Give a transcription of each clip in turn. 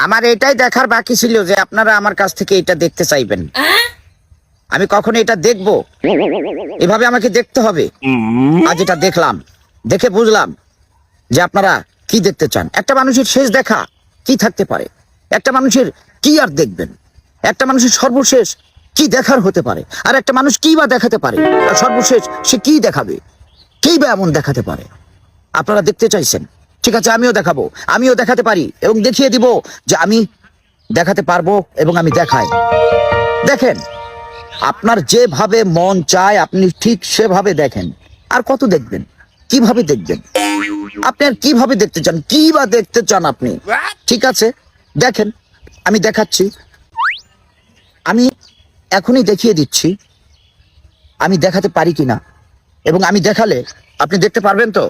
আমার এটাই দেখার বাকি ছিল যে আপনারা আমার কাছ থেকে এটা দেখতে চাইবেন। আমি কখন এটা দেখব, এভাবে আমাকে দেখতে হবে। আজ এটা দেখলাম, দেখে বুঝলাম যে আপনারা কি দেখতে চান। একটা মানুষের শেষ দেখা কি থাকতে পারে, একটা মানুষের কি আর দেখবেন, একটা মানুষের সর্বশেষ কি দেখার হতে পারে, আর একটা মানুষ কি বা দেখাতে পারে, আর সর্বশেষ সে কি দেখাবে, কি বা এমন দেখাতে পারে। আপনারা দেখতে চাইছেন, ঠিক আছে, আমিও দেখাবো, আমিও দেখাতে পারি এবং দেখিয়ে দিব যে আমি দেখাতে পারবো এবং আমি দেখাই। দেখেন, আপনার যেভাবে মন চায় আপনি ঠিক সেভাবে দেখেন। আর কত দেখবেন, কিভাবে দেখবেন, আপনি আর কিভাবে দেখতে চান, কি বা দেখতে চান আপনি? ঠিক আছে, দেখেন, আমি দেখাচ্ছি, আমি এখনই দেখিয়ে দিচ্ছি আমি দেখাতে পারি কিনা, এবং আমি দেখালে আপনি দেখতে পারবেন তো,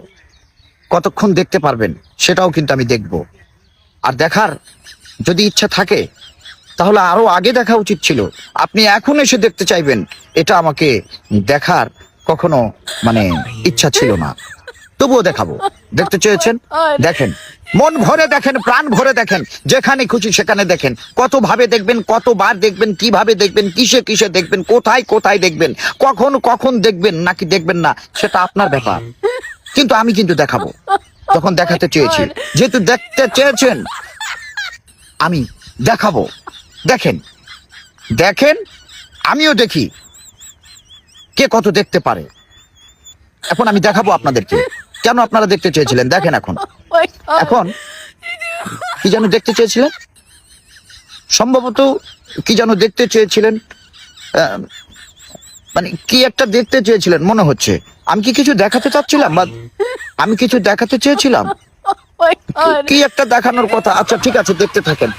কতক্ষণ দেখতে পারবেন সেটাও কিন্তু আমি দেখব। আর দেখার যদি ইচ্ছা থাকে তাহলে আরো আগে দেখা উচিত ছিল। আপনি এখন এসে দেখতে চাইবেন, এটা আমাকে দেখার কখনো ইচ্ছা ছিল না, তবুও দেখাবো। দেখতে চেয়েছেন, দেখেন, মন ভরে দেখেন, প্রাণ ভরে দেখেন, যেখানে খুশি সেখানে দেখেন। কত ভাবে দেখবেন, কতবার দেখবেন, কিভাবে দেখবেন, কিসে কিসে দেখবেন, কোথায় কোথায় দেখবেন, কখন কখন দেখবেন নাকি দেখবেন না, সেটা আপনার ব্যাপার। কিন্তু আমি কিন্তু দেখাবো যখন দেখাতে চেয়েছি। যেহেতু দেখতে চেয়েছেন আমি দেখাবো। দেখেন, দেখেন, আমিও দেখি কে কত দেখতে পারে। এখন আমি দেখাবো আপনাদেরকে কেন আপনারা দেখতে চেয়েছিলেন। দেখেন, এখন এখন কি যেন দেখতে চেয়েছিলেন, সম্ভবত কি যেন দেখতে চেয়েছিলেন, কি একটা দেখতে চেয়েছিলেন মনে হচ্ছে। আমি কি কিছু দেখাতে চাচ্ছিলাম, বা আমি কিছু দেখাতে চেয়েছিলাম, কি একটা দেখানোর কথা। আচ্ছা ঠিক আছে, দেখতে থাকেন।